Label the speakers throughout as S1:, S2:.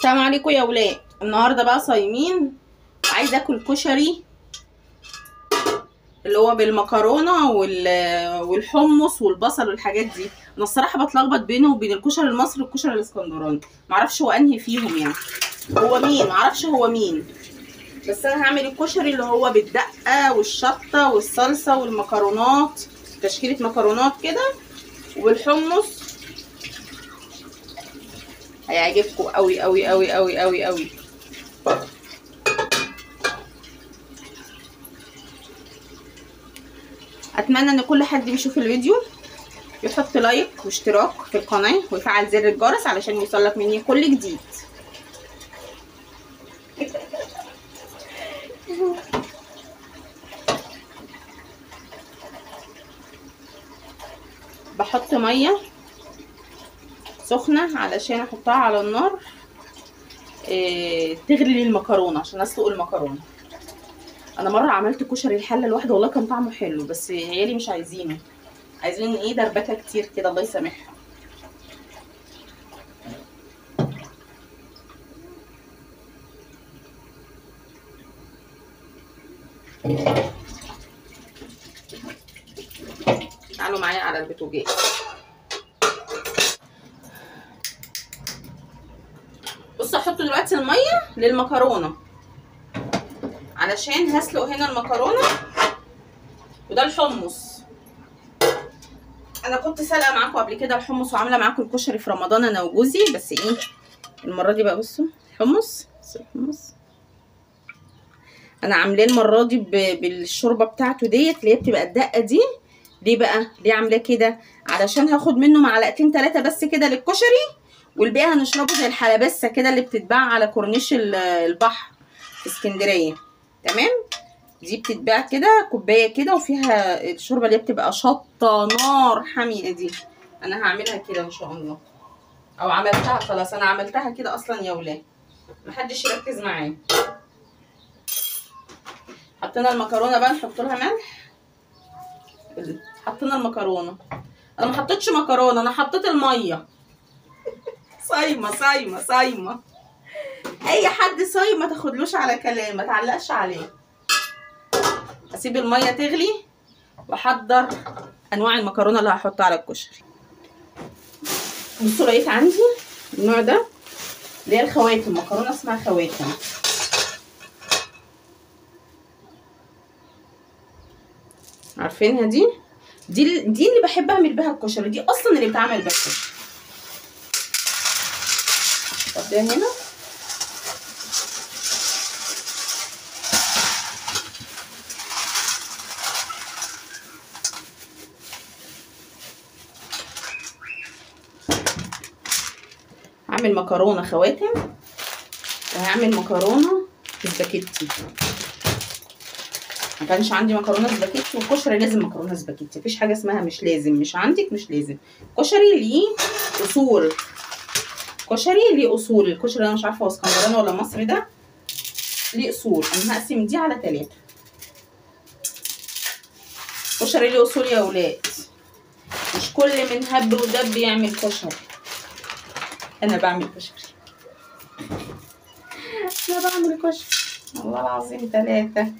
S1: السلام عليكم يا ولاد. النهارده بقى صايمين، عايزه اكل كشري اللي هو بالمكرونه والحمص والبصل والحاجات دي. انا الصراحه بتلخبط بينه وبين الكشري المصري والكشري الاسكندراني، معرفش هو انهي فيهم يعني، هو مين معرفش هو مين. بس انا هعمل الكشري اللي هو بالدقه والشطه والصلصه والمكرونات، تشكيله مكرونات كده وبالحمص. هيعجبكم قوي قوي قوي قوي قوي قوي. اتمنى ان كل حد بيشوف الفيديو يحط لايك واشتراك في القناه ويفعل زر الجرس علشان يوصلك مني كل جديد. بحط ميه سخنه علشان احطها على النار تغلي لي المكرونه عشان اسلق المكرونه. انا مره عملت كشري الحله لوحده والله كان طعمه حلو، بس عيالي مش عايزينه، عايزين ايه دربكه كتير كده الله يسامحها. تعالوا معايا على البوتاجاز. بصوا هحط دلوقتي الميه للمكرونه علشان هسلق هنا المكرونه، وده الحمص. انا كنت سالقه معاكم قبل كده الحمص وعامله معاكم الكشري في رمضان انا وجوزي، بس ايه المره دي بقى بصوا الحمص انا عاملاه المره دي بالشوربه بتاعته ديت اللي هي بتبقى الدقه دي. ليه بقى ليه عاملاه كده؟ علشان هاخد منه معلقتين 3 بس كده للكشري، والباقي هنشربه زي الحلبسه كده اللي بتتباع على كورنيش البحر في اسكندريه. تمام، دي بتتباع كده كوبايه كده وفيها الشوربه اللي بتبقى شطه نار حاميه دي. انا هعملها كده ان شاء الله، او عملتها خلاص، انا عملتها كده اصلا يا ولاد، محدش يركز معايا. حطينا المكرونه بقى نحط لها ملح. حطينا المكرونه، انا ما حطيتش مكرونه، انا حطيت الميه. صايمه صايمه صايمه، اي حد صايم ما تاخدلوش على كلام، ما تعلقش عليه. اسيب الميه تغلي واحضر انواع المكرونه اللي هحطها على الكشري. بصوا لقيت عندي النوع ده اللي هي الخواتم، مكرونه اسمها خواتم. عارفينها دي اللي بحب اعمل بها الكشري، دي اصلا اللي بتعمل بس. حطيها هنا. هعمل مكرونه خواتم وهعمل مكرونه سباكيتي. ما كانش عندي مكرونه سباكيتي، والكشري لازم مكرونه سباكيتي، مفيش حاجه اسمها مش لازم، مش عندك مش لازم. كشري ليه اصول، كشري ليه اصول. الكشري انا مش عارفه هو اسكندراني ولا مصري، ده ليه اصول. انا هقسم دي على 3. كشري ليه اصول يا ولاد، مش كل من هب ودب يعمل كشري. انا بعمل كشري، انا بعمل كشري والله العظيم 3.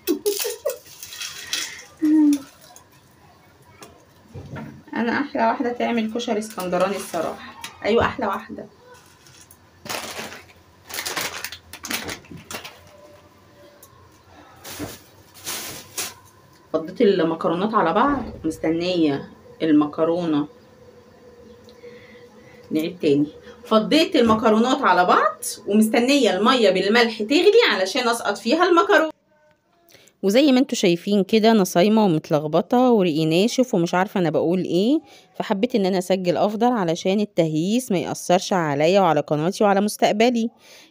S1: انا احلى واحده تعمل كشري اسكندراني الصراحه، ايوه احلى واحده. فضيت المكرونات على بعض، مستنيه المكرونه. نعيد تاني، فضيت المكرونات على بعض ومستنيه الميه بالملح تغلي علشان اسقط فيها المكرونه. وزي ما انتوا شايفين كده انا صايمه ومتلخبطه ورقي ناشف ومش عارفه انا بقول ايه، فحبيت ان انا اسجل افضل علشان التهييس ما ياثرش عليا وعلى قناتي وعلى مستقبلي.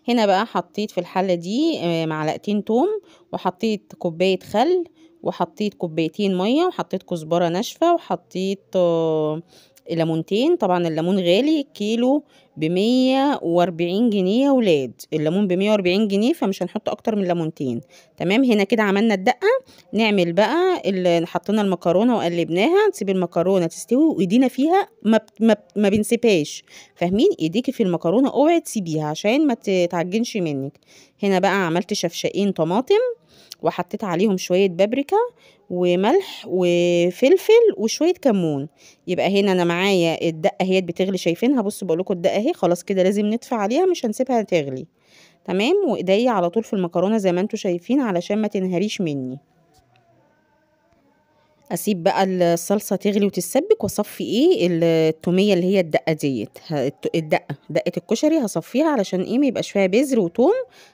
S1: هنا بقى حطيت في الحله دي معلقتين توم، وحطيت كوبايه خل، وحطيت كوبايتين ميه، وحطيت كزبره ناشفه، وحطيت ليمونتين. طبعا الليمون غالي، كيلو ب140 جنيه يا ولاد. الليمون ب140 جنيه، فمش هنحط اكتر من ليمونتين. تمام. هنا كده عملنا الدقه. نعمل بقى اللي حطينا المكرونه وقلبناها. نسيب المكرونه تستوي وايدينا فيها ما بنسيبهاش. فاهمين؟ ايديكي في المكرونه اوعي تسيبيها عشان ما تتعجنش منك. هنا بقى عملت شفشقين طماطم، وحطيت عليهم شويه بابريكا وملح وفلفل وشويه كمون. يبقى هنا انا معايا الدقه اهي بتغلي، شايفينها؟ بصوا بقول لكم الدقه اهي خلاص كده لازم نطفي عليها، مش هنسيبها تغلي. تمام. وايديا على طول في المكرونه زي ما انتم شايفين علشان ما تنهريش مني. اسيب بقى الصلصه تغلي وتتسبك، واصفي التوميه اللي هي الدقه ديت. دقه الكشري هصفيها علشان ما يبقاش فيها بذر وتوم.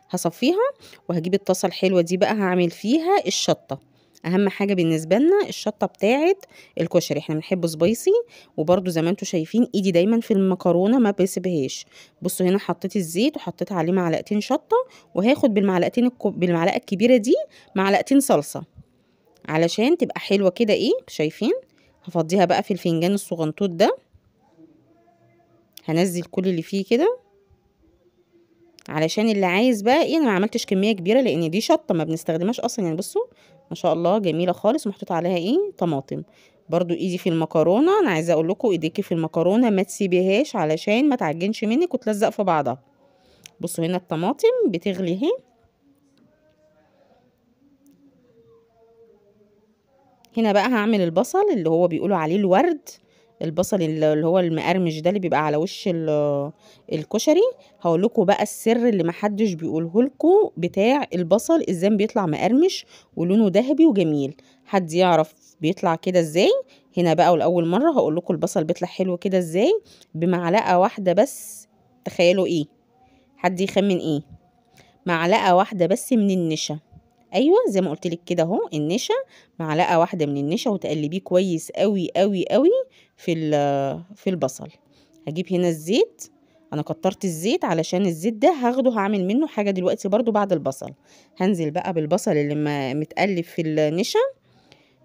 S1: هصفيها. وهجيب الطاسه الحلوه دي بقى هعمل فيها الشطه. اهم حاجه بالنسبه لنا الشطه بتاعه الكشري، احنا بنحبه سبايسي. وبرده زي ما انتم شايفين ايدي دايما في المكرونه ما بسيبهاش. بصوا هنا حطيت الزيت وحطيت عليه معلقتين شطه، وهاخد بالمعلقه الكبيره دي معلقتين صلصه علشان تبقى حلوه كده. شايفين؟ هفضيها بقى في الفنجان الصغنطوط ده. هنزل كل اللي فيه كده علشان اللي عايز بقى انا ما عملتش كميه كبيره لان دي شطه ما بنستخدمهاش اصلا يعني. بصوا ما شاء الله جميله خالص، ومحطوط عليها طماطم. برضو ايدي في المكرونه، انا عايزه اقول لكم ايديكي في المكرونه ما تسيبيهاش علشان ما تعجنش منك وتلزق في بعضها. بصوا هنا الطماطم بتغلي اهي. هنا بقى هعمل البصل اللي هو بيقولوا عليه الورد. البصل اللي هو المقرمش ده اللي بيبقى على وش الكشري. هقول لكم بقى السر اللي محدش بيقوله لكم بتاع البصل ازاي بيطلع مقرمش ولونه ذهبي وجميل. حد يعرف بيطلع كده ازاي؟ هنا بقى ولاول مره هقول لكم البصل بيطلع حلو كده ازاي. بمعلقه واحده بس. تخيلوا حد يخمن معلقه واحده بس من النشا. ايوه زي ما قلت لك كده اهو النشا. معلقه واحده من النشا وتقلبيه كويس قوي قوي قوي في البصل. هجيب هنا الزيت. انا كترت الزيت علشان الزيت ده هاخده هعمل منه حاجه دلوقتي برضو بعد البصل. هنزل بقى بالبصل اللي متقلب في النشا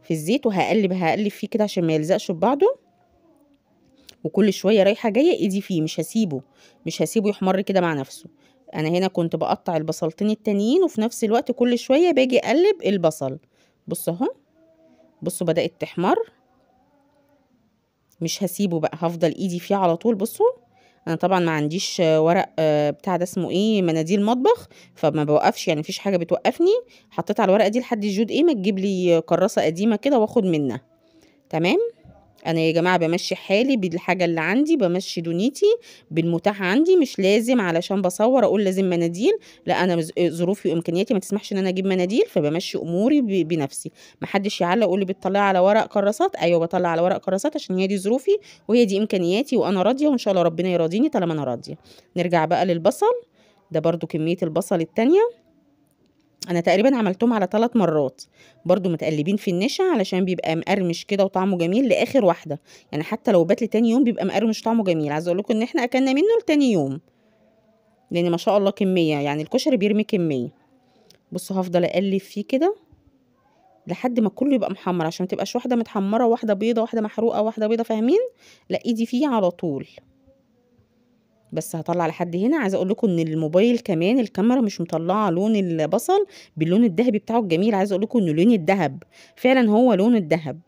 S1: في الزيت، وهقلب فيه كده عشان ما يلزقش ببعضه. وكل شويه رايحه جايه ايدي فيه، مش هسيبه يحمر كده مع نفسه. انا هنا كنت بقطع البصلتين التانيين وفي نفس الوقت كل شويه باجي اقلب البصل. بصوا اهو. بصوا بدأت تحمر. مش هسيبه بقى، هفضل ايدي فيه على طول. بصوا انا طبعا ما عنديش ورق بتاع ده اسمه مناديل مطبخ، فما بوقفش يعني مفيش حاجه بتوقفني. حطيت على الورقه دي لحد الجود ما تجيب لي كراسه قديمه كده واخد منها. تمام. انا يا جماعه بمشي حالي بالحاجه اللي عندي، بمشي دنيتي بالمتاح عندي. مش لازم علشان بصور اقول لازم مناديل، لا انا ظروفي وامكانياتي ما تسمحش ان انا اجيب مناديل، فبمشي اموري بنفسي. محدش يعلق يقول لي بتطلعي على ورق كراسات. ايوه بطلع على ورق كراسات عشان هي دي ظروفي وهي دي امكانياتي وانا راضيه، وان شاء الله ربنا يراضيني طالما انا راضيه. نرجع بقى للبصل ده. برضو كميه البصل التانيه انا تقريبا عملتهم على 3 مرات. برضو متقلبين في النشا علشان بيبقى مقرمش كده وطعمه جميل لاخر واحده. يعني حتى لو بات لتاني يوم بيبقى مقرمش طعمه جميل. عايزه اقول لكم ان احنا اكلنا منه لتاني يوم لان ما شاء الله كميه، يعني الكشري بيرمي كميه. بصوا هفضل اقلب فيه كده لحد ما كله يبقى محمر، عشان ما تبقاش واحده متحمره وواحده بيضه واحده محروقه واحده بيضه. فاهمين؟ لا ايدي فيه على طول. بس هطلع لحد هنا. عايزه اقول لكم ان الموبايل كمان الكاميرا مش مطلعه لون البصل باللون الذهبي بتاعه الجميل. عايزه اقول لكم انه لون الذهب فعلا، هو لون الذهب،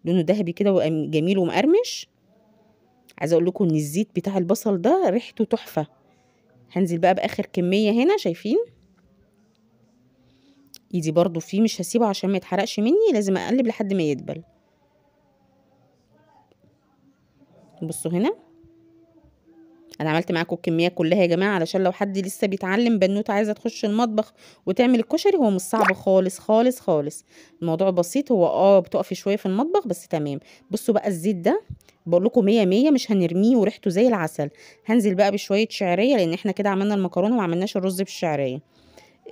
S1: لونه ذهبي كده وجميل ومقرمش. عايزه اقول لكم ان الزيت بتاع البصل ده ريحته تحفه. هنزل بقى باخر كميه هنا. شايفين ايدي برضو فيه، مش هسيبه عشان ما يتحرقش مني، لازم اقلب لحد ما يدبل. بصوا هنا انا عملت معاكم الكميه كلها يا جماعه علشان لو حد لسه بيتعلم بنوته عايزه تخش المطبخ وتعمل الكشري، هو مش صعب خالص خالص خالص. الموضوع بسيط. هو بتقفي شويه في المطبخ بس تمام. بصوا بقى الزيت ده بقول لكم 100 100 مش هنرميه وريحته زي العسل. هنزل بقى بشويه شعريه لان احنا كده عملنا المكرونه وما عملناش الرز بالشعريه.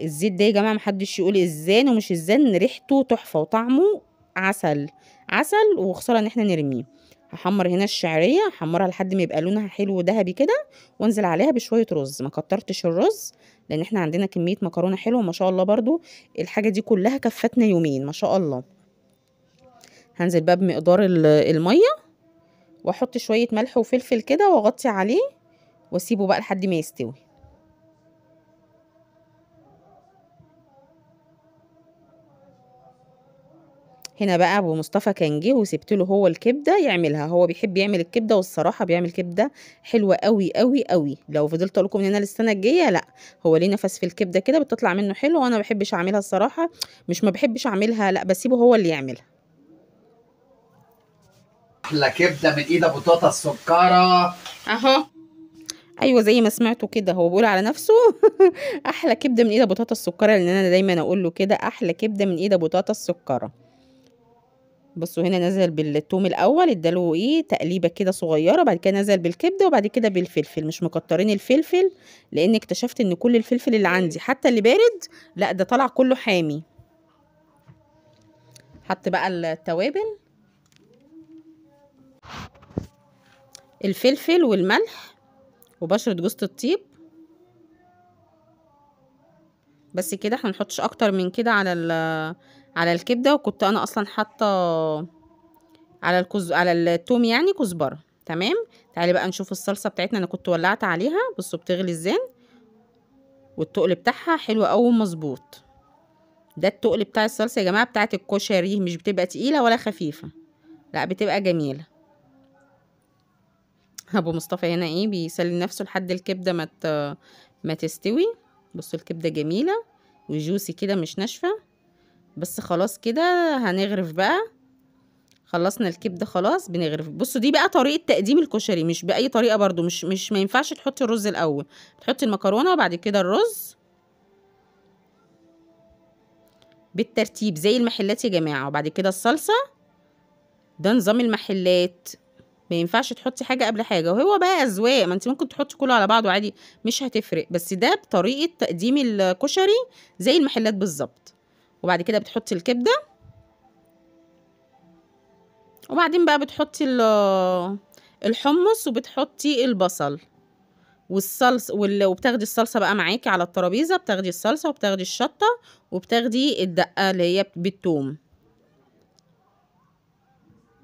S1: الزيت ده يا جماعه محدش يقول الزان ومش الزان، ريحته تحفه وطعمه عسل عسل، وخساره ان احنا نرميه. هحمر هنا الشعريه، هحمرها لحد ما يبقى لونها حلو وذهبي كده، وانزل عليها بشويه رز. ما كترتش الرز لان احنا عندنا كميه مكرونه حلوه ما شاء الله. برضو الحاجه دي كلها كفتنا يومين ما شاء الله. هنزل بقى بمقدار الميه واحط شويه ملح وفلفل كده واغطي عليه واسيبه بقى لحد ما يستوي. هنا بقى ابو مصطفى كان جه وسبت له هو الكبده يعملها، هو بيحب يعمل الكبده، والصراحه بيعمل كبده حلوه قوي قوي قوي. لو فضلت اقول لكم من هنا للسنه الجايه، لا هو ليه نفس في الكبده كده بتطلع منه حلو، وانا ما بحبش اعملها الصراحه. مش ما بحبش اعملها، لا بسيبه هو اللي يعملها.
S2: احلى كبده من ايد ابو طاطا السكره
S1: اهو. ايوه زي ما سمعتوا كده هو بيقول على نفسه احلى كبده من ايد ابو طاطا السكره، لان انا دايما اقول له كده احلى كبده من ايد ابو طاطا السكره. بصوا هنا نزل بالثوم الاول، اداله ايه تقليبه كده صغيره، بعد كده نزل بالكبده، وبعد كده بالفلفل. مش مكترين الفلفل، لان اكتشفت ان كل الفلفل اللي عندي حتى اللي بارد لا ده طلع كله حامي. حط بقى التوابل، الفلفل والملح وبشرة جوز الطيب، بس كده. احنا منحطش اكتر من كده على الكبده. وكنت انا اصلا حاطه على التوم يعني كزبره. تمام. تعالي بقى نشوف الصلصه بتاعتنا. انا كنت ولعت عليها، بصوا بتغلي ازاي، والتقل بتاعها حلو قوي ومظبوط. ده التقل بتاع الصلصه يا جماعه بتاعت الكشري، مش بتبقى تقيله ولا خفيفه، لا بتبقى جميله. ابو مصطفى هنا ايه بيسلي نفسه لحد الكبده ما تستوي. بصوا الكبده جميله وجوسي كده مش ناشفه. بس خلاص كده هنغرف بقى. خلصنا الكبده خلاص بنغرف. بصوا دي بقى طريقه تقديم الكشري، مش باي طريقه برضو. مش ما ينفعش تحطي الرز الاول، تحطي المكرونه وبعد كده الرز بالترتيب زي المحلات يا جماعه، وبعد كده الصلصه. ده نظام المحلات، ما ينفعش تحطي حاجه قبل حاجه. وهو بقى اذواق، ما انت ممكن تحطي كله على بعضه عادي مش هتفرق، بس ده بطريقه تقديم الكشري زي المحلات بالظبط. وبعد كده بتحطي الكبده، وبعدين بقى بتحطي الحمص، وبتحطي البصل والصلصه وبتاخدي الصلصه بقى معاكي على الترابيزه. بتاخدي الصلصه وبتاخدي الشطه وبتاخدي الدقه اللي هي بالثوم،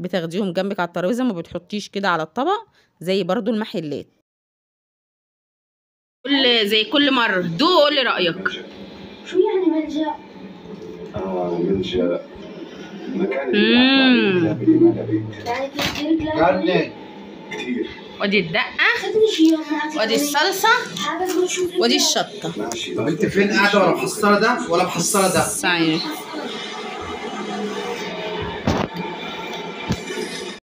S1: بتاخديهم جنبك على الترابيزه، ما بتحطيش كده على الطبق زي برضو المحلات. زي كل مره دوق قول لي رايك.
S3: شو يعني ملجأ؟ ملجأ مكان اللي ما نبيت. يعني كثير كثير.
S1: ودي الدقه، ودي الصلصه، ودي الشطه.
S2: طب انت فين قاعده ولا محصره ده ولا محصره ده؟
S1: صحيح.